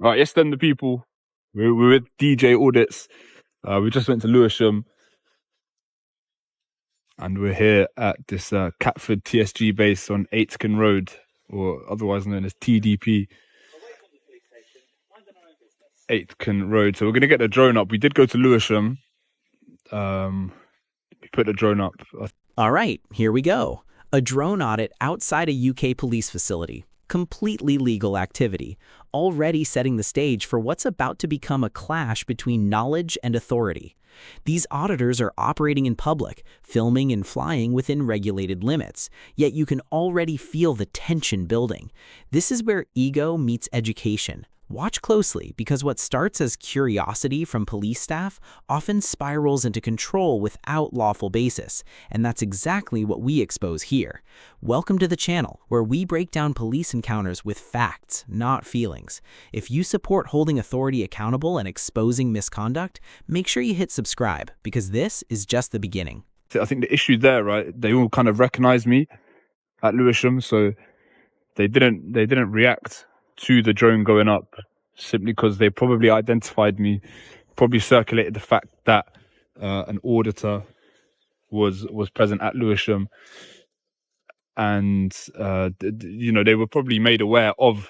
All right, yes, then the people. We're with DJ Audits. We just went to Lewisham, and we're here at this Catford TSG Base on Aitken Road, or otherwise known as TDP. Aitken Road. So we're gonna get the drone up. We did go to Lewisham. We put the drone up. All right, here we go. A drone audit outside a UK police facility. Completely legal activity, already setting the stage for what's about to become a clash between knowledge and authority. These auditors are operating in public, filming and flying within regulated limits, yet you can already feel the tension building. This is where ego meets education. Watch closely, because what starts as curiosity from police staff often spirals into control without lawful basis, and that's exactly what we expose here. Welcome to the channel, where we break down police encounters with facts, not feelings. If you support holding authority accountable and exposing misconduct, make sure you hit subscribe, because this is just the beginning. I think the issue there, right? They all kind of recognized me at Lewisham, so they didn't react to the drone going up, simply because they probably identified me, probably circulated the fact that an auditor was present at Lewisham, and they were probably made aware of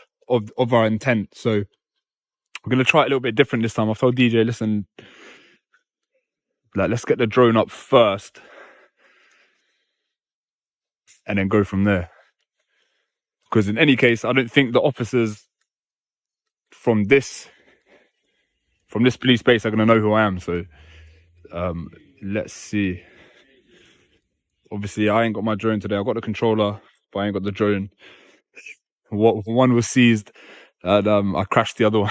our intent. So we're gonna try it a little bit different this time. I told DJ, listen, let's get the drone up first, and then go from there. Because in any case, I don't think the officers from this police base are going to know who I am. So let's see. Obviously, I ain't got my drone today. I got the controller, but I ain't got the drone. One was seized, and I crashed the other one.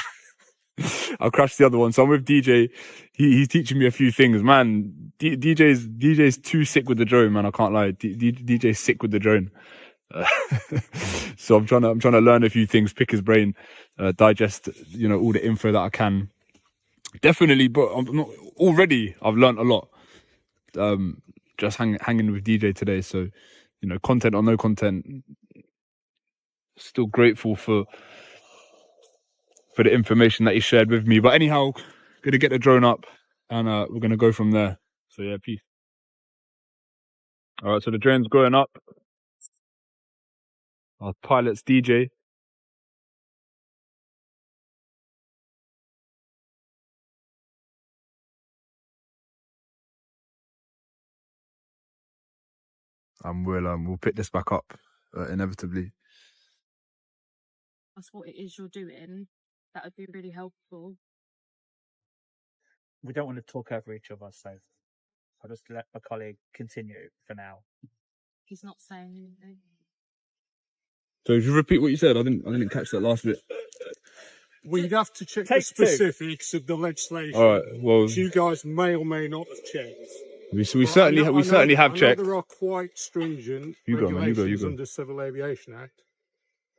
So I'm with DJ. He's teaching me a few things, man. DJ's too sick with the drone, man. I can't lie. DJ's sick with the drone. So I'm trying to learn a few things, pick his brain, digest all the info that I can. Definitely, but I've learned a lot. Just hanging with DJ today. So content or no content, still grateful for the information that he shared with me. But anyhow, gonna get the drone up, and we're gonna go from there. So yeah, peace. All right, so the drone's going up. Our pilot's DJ. And we'll pick this back up inevitably. That's what it is you're doing. That would be really helpful. We don't want to talk over each other, so I'll just let my colleague continue for now. He's not saying anything. So if you repeat what you said, I didn't catch that last bit. We'd have to check the specifics of the legislation. All right, well, which you guys may or may not have checked. We certainly have checked. There are quite stringent regulations under Civil Aviation Act.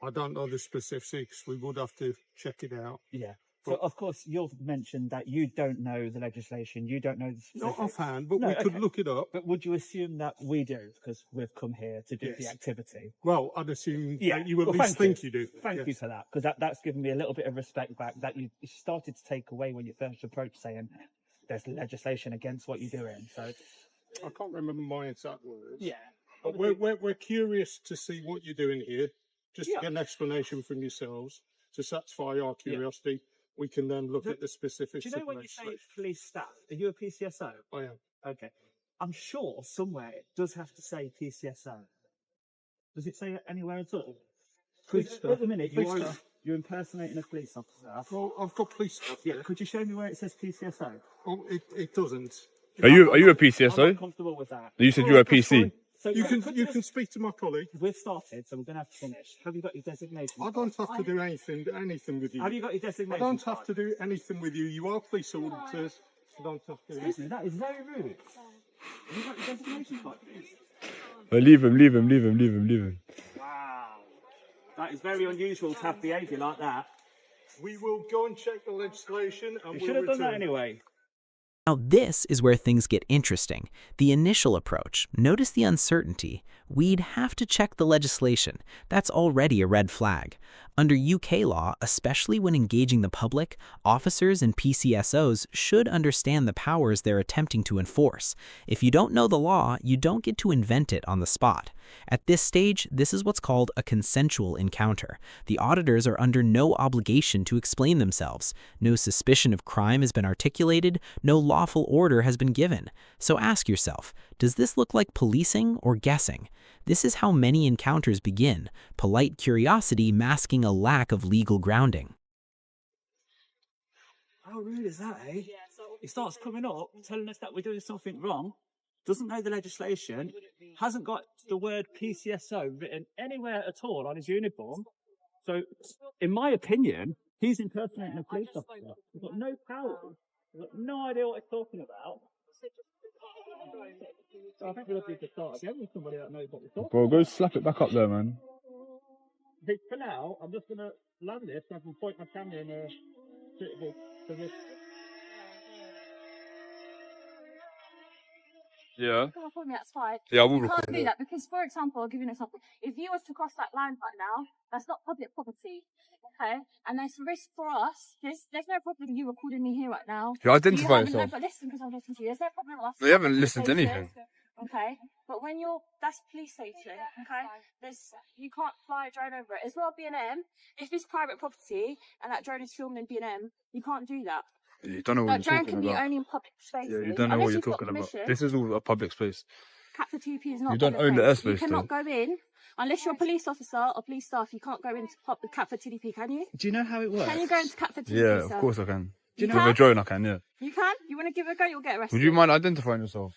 I don't know the specifics. We would have to check it out. Yeah. So of course, you've mentioned that you don't know the legislation. You don't know the specifics. Not offhand, but we could look it up. But would you assume that we do, because we've come here to do the activity? Well, I'd assume that you at least think you do. Thank you for that, because that's given me a little bit of respect back that you started to take away when you first approached, saying there's legislation against what you're doing. So I can't remember my exact words. Yeah. But we're curious to see what you're doing here, just to get an explanation from yourselves to satisfy our curiosity. Yeah. We can then look at the specifics. Do you know when you say police staff, are you a PCSO? I am. Okay. I'm sure somewhere it does have to say PCSO. Does it say it anywhere at all? Police staff. At the minute, you're impersonating a police officer. Well, I've got police staff. Yeah. Could you show me where it says PCSO? Oh, it doesn't. Are you a PCSO? I'm not comfortable with that. You said you were a PC. So you can speak to my colleague. We've started, so we're going to have to finish. Have you got your designation? I don't have to do anything with you. Have you got your designation? I don't have to do anything with you. You are police auditors. I don't have to do anything. That is very rude. Have you got your designation card, please? Leave him. Wow. That is very unusual to have behaviour like that. We will go and check the legislation, and we should have done that anyway. Now this is where things get interesting. The initial approach, notice the uncertainty. We'd have to check the legislation. That's already a red flag. Under UK law, especially when engaging the public, officers and PCSOs should understand the powers they're attempting to enforce. If you don't know the law, you don't get to invent it on the spot. At this stage, this is what's called a consensual encounter. The auditors are under no obligation to explain themselves. No suspicion of crime has been articulated, no lawful order has been given. So ask yourself, does this look like policing or guessing? This is how many encounters begin, polite curiosity masking a lack of legal grounding. How rude is that, eh? He starts coming up, telling us that we're doing something wrong, doesn't know the legislation, hasn't got the word PCSO written anywhere at all on his uniform. So, in my opinion, he's impersonating a police officer. He's got no power. He's got no idea what he's talking about. So I think we'll have to start again with somebody that knows what we're talking Bro, go slap it back up there, man. about. For now, I'm just going to land this so I can point my camera in a suitable position. Yeah. Come up with me, that's fine. Yeah, I will You record can't do that because, for example, I'll give you an example. If you was to cross that line right now, that's not public property, okay? And there's risk for us. There's no problem you recording me here right now. You identify yourself. No, but listen, because I'm listening to you. There's no problem with us. No, you haven't Police listened to station, anything. Okay, but when that's police station, okay? You can't fly a drone over it. As well, B&M. If it's private property and that drone is filmed in B&M, you can't do that. You don't know what That you're drone talking can about. be only in public spaces. Yeah, you don't know what unless you're you've got talking about. permission. This is all a public space. Catford TSG is not. You don't public own the place. airspace, You cannot though. go in unless you're a police officer or police staff. You can't go into the Catford TDP, can you? Do you know how it works? Can you go into Catford TDP? Yeah, sir? of course I can. You With a can? drone I can, yeah. You can? You want to give it a go? You'll get arrested. Would you mind identifying yourself?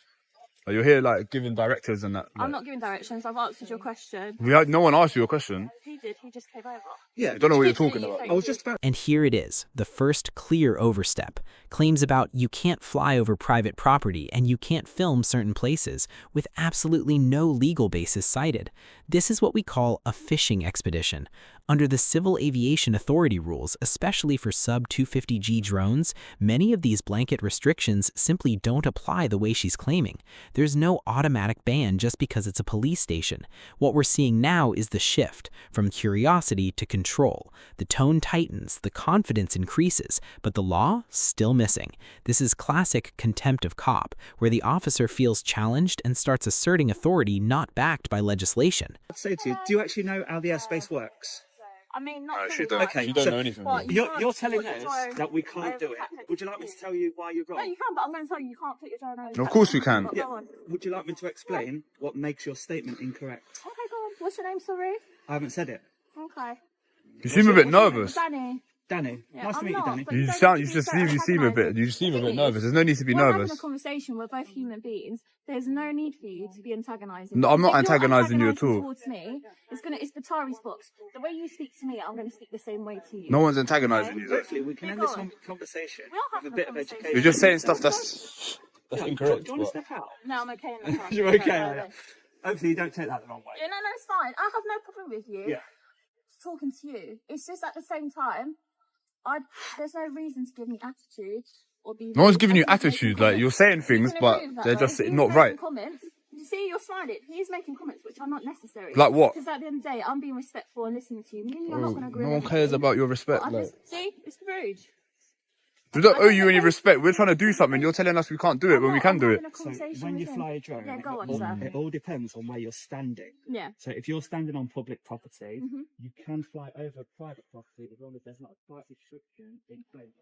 Like, you're here, like, giving directives and that. Like, I'm not giving directions. I've answered your question. no one asked you a question. He did. He just came over. Yeah, You don't know what you're Literally, talking about. thank I was you. just about. And here it is, the first clear overstep. Claims about you can't fly over private property and you can't film certain places, with absolutely no legal basis cited. This is what we call a fishing expedition. Under the Civil Aviation Authority rules, especially for sub-250G drones, many of these blanket restrictions simply don't apply the way she's claiming. There's no automatic ban just because it's a police station. What we're seeing now is the shift from curiosity to control. The tone tightens, the confidence increases, but the law still missing. This is classic contempt of cop, where the officer feels challenged and starts asserting authority not backed by legislation. I'd say to you, do you actually know how the airspace works? I mean, not she fully, don't- but- Okay, you don't so know anything. but you You're can't telling put your us drone that we can't over do it. Catford Would you like me to TDP. tell you why you're No, wrong? you can, but I'm going to tell you, you can't put your drone over. Of course we can. But Yeah. Go on. Would you like me to explain what makes your statement incorrect? Okay, go on. What's your name, sorry? I haven't said it. Okay. You seem a bit What's your nervous. Danny. Danny, Yeah, nice to I'm meet you, not, Danny. but You don't sound, need you to be just so seem, you seem a bit, antagonising. you seem a The bit thing nervous. is, There's no need to be we're having nervous. a conversation. We're both human beings. There's no need for you to be antagonising. No, I'm not If you're antagonising you at antagonising all. Towards me, it's Batari's box. The way you speak to me, I'm going to speak the same way to you. No one's antagonising you. though. Hopefully, we can Yeah, end go this on. conversation We are with a having a bit of conversation. education. You're just saying stuff that's Yeah, incorrect. Do you want to but- step out? No, I'm okay in the car. You're okay. No, no, no. Hopefully, you don't take that the wrong way. Yeah, no, it's fine. I have no problem with you. Yeah. Talking to you. It's just at the same time, there's no reason to give me attitude or be. No one's rude giving you as he's making attitude. Like, comments. you're saying You things, can but agree with that, they're though. just He's not making right. Comments. You see, you're smiling. He's making comments which are not necessary. Like what? Because at the end of the day, I'm being respectful and listening to you. Me and you are Bro, not going to agree. no on one cares everything, about your but respect. I Like, just, see, it's rude. we don't I owe don't you know any why- respect. We're trying to do something. You're telling us we can't do it when we can do it. So when you fly a drone, Yeah, go on, it, sir. it all depends on where you're standing. Yeah. So if you're standing on public property, Mhm. you can fly over private property as long as there's not a price restriction in place.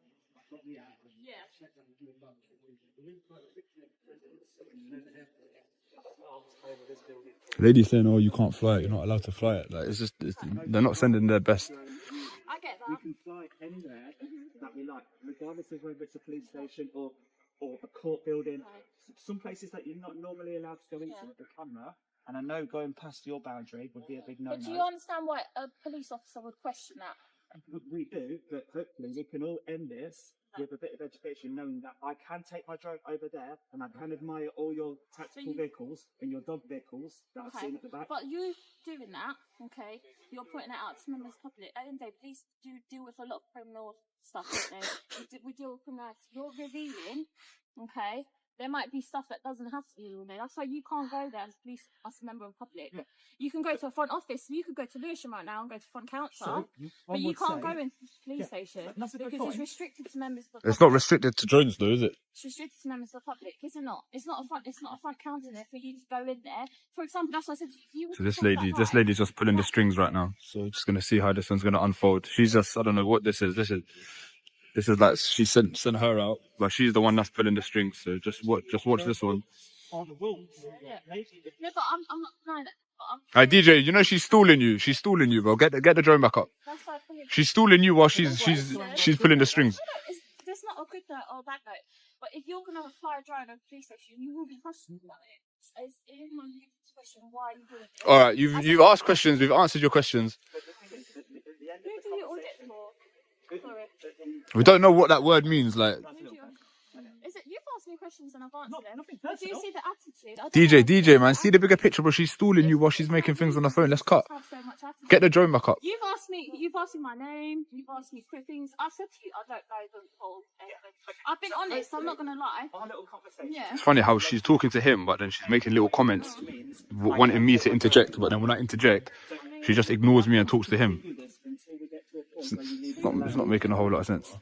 Lady saying, "Oh, you can't fly it. You're not allowed to fly it." Like, they're not sending their best. I get We that. can fly anywhere that we like, regardless of whether it's a police station or a court building. Some places that you're not normally allowed to go into with the camera, and I know going past your boundary would be a big no-no. But do you understand why a police officer would question that? We do, but hopefully we can all end this with a bit of education, knowing that I can take my drone over there and I can admire all your tactical vehicles and your dog vehicles that I've seen at the back. But you doing that, okay, you're putting it out to members of the public. At the end of the day, police do deal with a lot of criminal stuff, don't they? We deal with criminality. You're revealing, okay, there might be stuff that doesn't have to be all there. That's why you can't go there as police, as a member of the public. Yeah. You can go to a front office. You could go to Lewisham right now and go to front counter, but you can't go into the police station because it's restricted to members of the public. It's not restricted to drones, though, is it? It's restricted to members of the public, is it not? It's not a front counter there for you to go in there. For example, that's what I said to you. So this lady's just pulling the strings right now. So we're just gonna see how this one's gonna unfold. She's just, I don't know what this is. This is like she sent her out, but she's the one that's pulling the strings. So just watch this one. Yeah, but I'm not denying it. Hey DJ, you know she's stalling you. She's stalling you, bro. Get the drone back up. She's stalling you while she's pulling the strings. There's not a good note or a bad note, but if you're gonna fly a drone at a police station, you will be questioned about it. It's in my question why you doing it. All right, you've asked questions. We've answered your questions. Who do you audit for? Sorry. We don't know what that word means. Like Is it you've asked me questions and I've answered them? Do you see the attitude? DJ, man, see the bigger picture, bro. She's stalling you while she's making things on the phone. Let's cut. Get the drone back up. You've asked me my name. You've asked me things. I've said to you, I don't know the whole thing. I've been honest. I'm not gonna lie. Yeah. It's funny how she's talking to him, but then she's making little comments, wanting me to interject. But then when I interject, she just ignores me and talks to him. It's not making a whole lot of sense.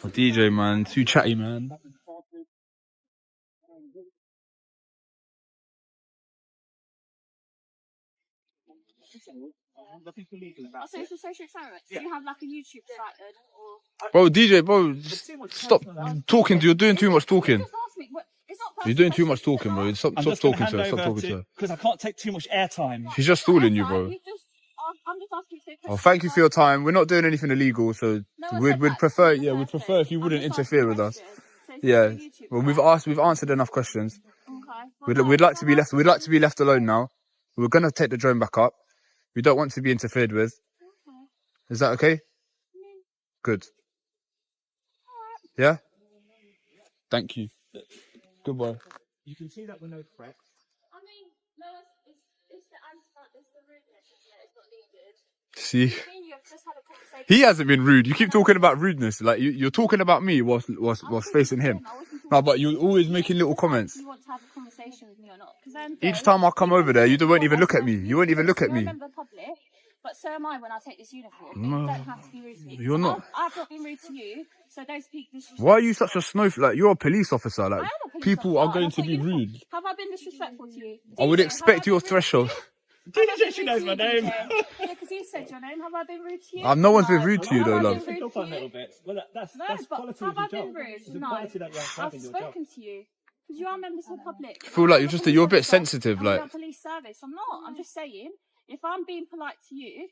DJ, man, too chatty, man. So it's a social experiment. Do you have like a YouTube site then? Or... Bro, DJ, stop talking. You're doing too much talking. You're doing too much talking, bro. Stop talking to her. Stop talking to her. Because I can't take too much airtime. She's just stalling you, bro. I'm just asking you. Oh, thank you for your time. We're not doing anything illegal, so we'd prefer if you wouldn't interfere with us. Yeah. Well, we've answered enough questions. We'd like to be left alone now. We're gonna take the drone back up. We don't want to be interfered with. Is that okay? Good. Yeah? Thank you. Goodbye. You can see that we're no threat. I mean, no, it's the answer, it's the rudeness, isn't it? It's not needed. See? I mean, you've just had a conversation. He hasn't been rude. You keep talking about rudeness. Like you're talking about me whilst facing him. No, but you're always making little comments. You want to have a conversation with me or not? Each time I come over there, you won't even look at me. You won't even look at me. You're a member of the public, but so am I when I take this uniform. No, you don't have to be rude to me. You're not. I've not been rude to you, so don't speak disrespectful. Why are you such a snowflake? Like, you're a police officer. Like, I am a police people officer. are going to be rude. Have I been disrespectful to you? I would expect your threshold. DJ, she knows my name. Yeah, because you said your name. Have I been rude to you? No one's been rude to you, though, love. Pick up on a little bit. Well, that's quality have of I your been job. rude? It's the No. quality that you have I've in your job. spoken to you. Because you are members of the public. I feel like you're a bit sensitive, like. I'm a police service. I'm not. I'm just saying, if I'm being polite to you,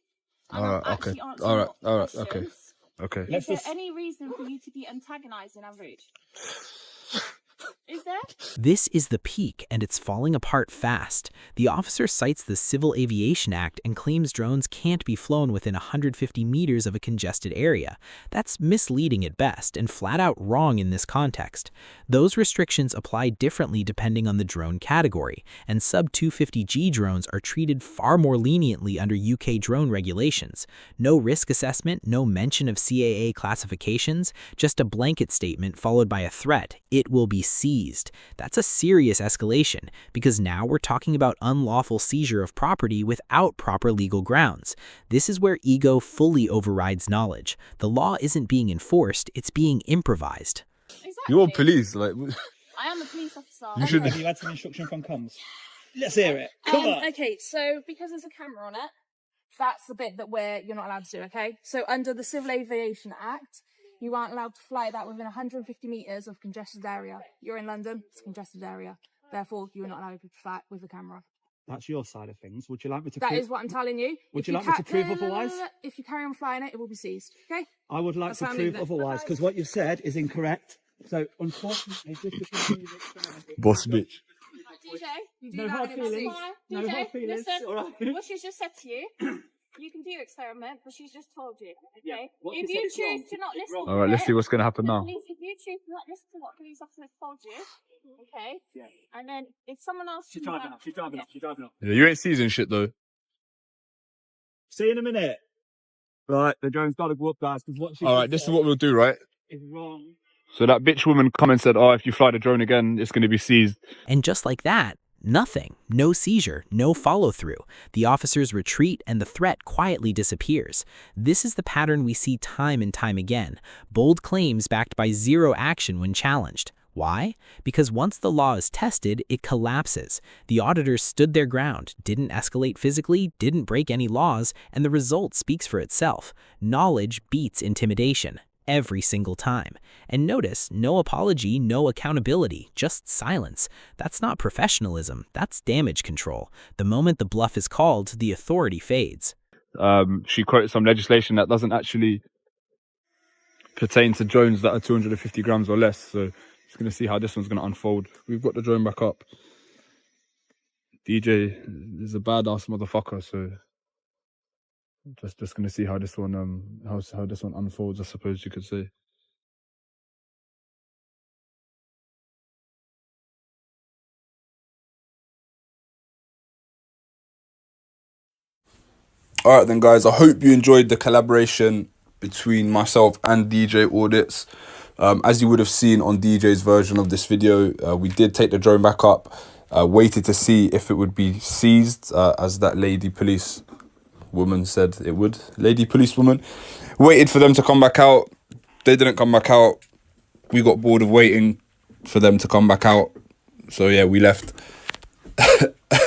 Alright, okay. Alright, okay. Is there any reason for you to be antagonising and rude? Is there? This is the peak, and it's falling apart fast. The officer cites the Civil Aviation Act and claims drones can't be flown within 150 meters of a congested area. That's misleading at best, and flat out wrong in this context. Those restrictions apply differently depending on the drone category, and sub-250G drones are treated far more leniently under UK drone regulations. No risk assessment, no mention of CAA classifications, just a blanket statement followed by a threat. It will be seized. That's a serious escalation, because now we're talking about unlawful seizure of property without proper legal grounds. This is where ego fully overrides knowledge. The law isn't being enforced, it's being improvised. Exactly. You're police, like. I am a police officer. You should. Have you had some instruction from comms? Let's hear it. Come on. Okay, so because there's a camera on it, that's the bit that you're not allowed to do, okay? So under the Civil Aviation Act, you aren't allowed to fly that within 150 metres of congested area. You're in London, it's a congested area. Therefore, you're not allowed to fly with the camera. That's your side of things. Would you like me to... That is what I'm telling you. Would you like me to prove otherwise? If you carry on flying it, it will be seized, okay? I would like to prove otherwise, because what you've said is incorrect. So, unfortunately, just to continue this... Boss bitch. DJ, you do No that hard in, that's feelings. fine. No DJ, hard feelings. listen, All right. what she's just said to you, you can do your experiment, but she's just told you, Yeah. okay? What If she you said is wrong, choose to not it's listen wrong. to All right, let's it, see what's going to happen now. if you choose to not listen to what police officers told you, okay? Yeah. And then if someone else... She's driving up. She's driving up. She's driving up. Yeah, you ain't seizing shit though. See you in a minute. Right, the drone's got to go up, guys. Because what she All right, this is what we'll do, right? is wrong. So that bitch woman come and said, "Oh, if you fly the drone again, it's going to be seized." And just like that, nothing. No seizure, no follow-through. The officers retreat and the threat quietly disappears. This is the pattern we see time and time again. Bold claims backed by zero action when challenged. Why? Because once the law is tested, it collapses. The auditors stood their ground, didn't escalate physically, didn't break any laws, and the result speaks for itself. Knowledge beats intimidation. Every single time. And notice, no apology, no accountability, just silence. That's not professionalism, that's damage control. The moment the bluff is called, the authority fades. She quoted some legislation that doesn't actually pertain to drones that are 250 grams or less. So just going to see how this one's going to unfold. We've got the drone back up. DJ is a badass motherfucker, so just going to see how this one how this one unfolds, I suppose you could say. All right then, guys, I hope you enjoyed the collaboration between myself and DJ Audits. As you would have seen on DJ's version of this video, we did take the drone back up, waited to see if it would be seized, as that lady police woman said it would. Lady police woman. Waited for them to come back out. They didn't come back out. We got bored of waiting for them to come back out. So yeah, we left.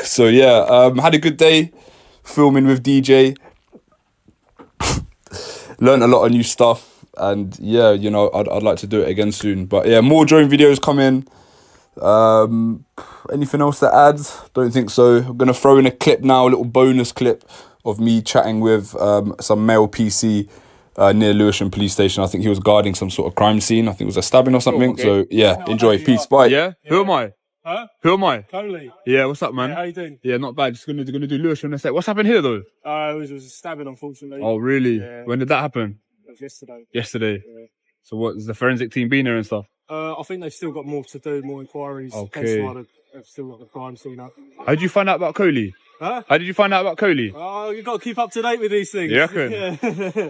So yeah, had a good day filming with DJ. Learned a lot of new stuff, and yeah, you know, I'd like to do it again soon. But yeah, more drone videos coming. Anything else to add? Don't think so. I'm gonna throw in a clip now, a little bonus clip of me chatting with some male PC near Lewisham police station. I think he was guarding some sort of crime scene. I think it was a stabbing or something. Okay. So yeah, enjoy. Peace. Bye. Yeah? Who am I? Huh? Who am I? Coley. Yeah, what's up, man? Yeah, how you doing? Yeah, not bad. Just gonna do Lewisham in a sec. What's happened here though? It was a stabbing, unfortunately. Oh, really? Yeah. When did that happen? It was yesterday. Yesterday. Yeah. So what, has the forensic team been there and stuff? I think they've still got more to do, more inquiries. Okay. Hence why they've still got the crime scene up. How did you find out about Coley? Huh? How did you find out about Coley? Oh, you've got to keep up to date with these things. You reckon? Yeah.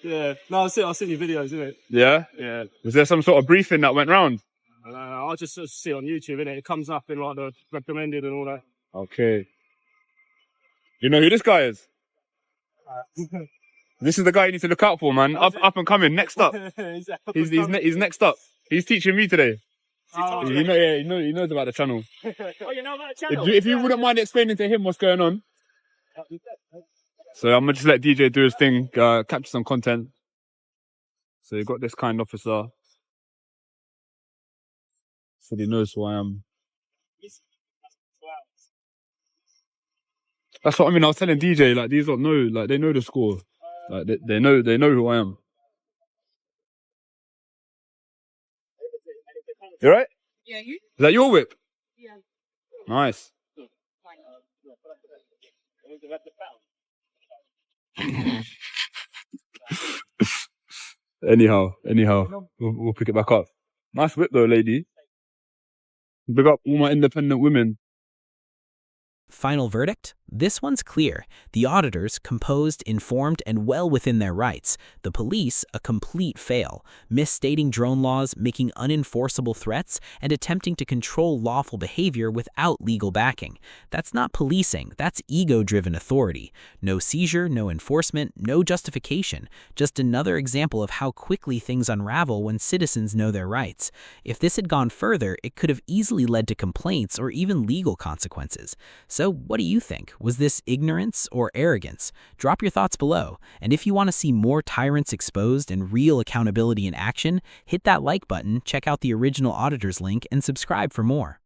Yeah. No, I've seen your videos, isn't it? Yeah? Yeah. Was there some sort of briefing that went round? I just sort of see it on YouTube, innit? It comes up in like the recommended and all that. Okay. Do you know who this guy is? This is the guy you need to look out for, man. Up and coming. Next up. He's next up. He's teaching me today. Oh, He knows about the channel. Oh, you know about the channel? If you wouldn't mind explaining to him what's going on. So I'm gonna just let DJ do his thing, capture some content. So you got this kind officer. So he knows who I am. That's what I mean. I was telling DJ, like, these don't know, like, they know the score. Like, they know who I am. You right? Yeah, you? Is that your whip? Yeah. Nice. Anyhow, we'll pick it back up. Nice whip though, lady. Big up all my independent women. Final verdict? This one's clear. The auditors, composed, informed, and well within their rights. The police, a complete fail, misstating drone laws, making unenforceable threats, and attempting to control lawful behavior without legal backing. That's not policing, that's ego-driven authority. No seizure, no enforcement, no justification. Just another example of how quickly things unravel when citizens know their rights. If this had gone further, it could have easily led to complaints or even legal consequences. So what do you think? Was this ignorance or arrogance? Drop your thoughts below. And if you want to see more tyrants exposed and real accountability in action, hit that like button, check out the original Auditors link, and subscribe for more.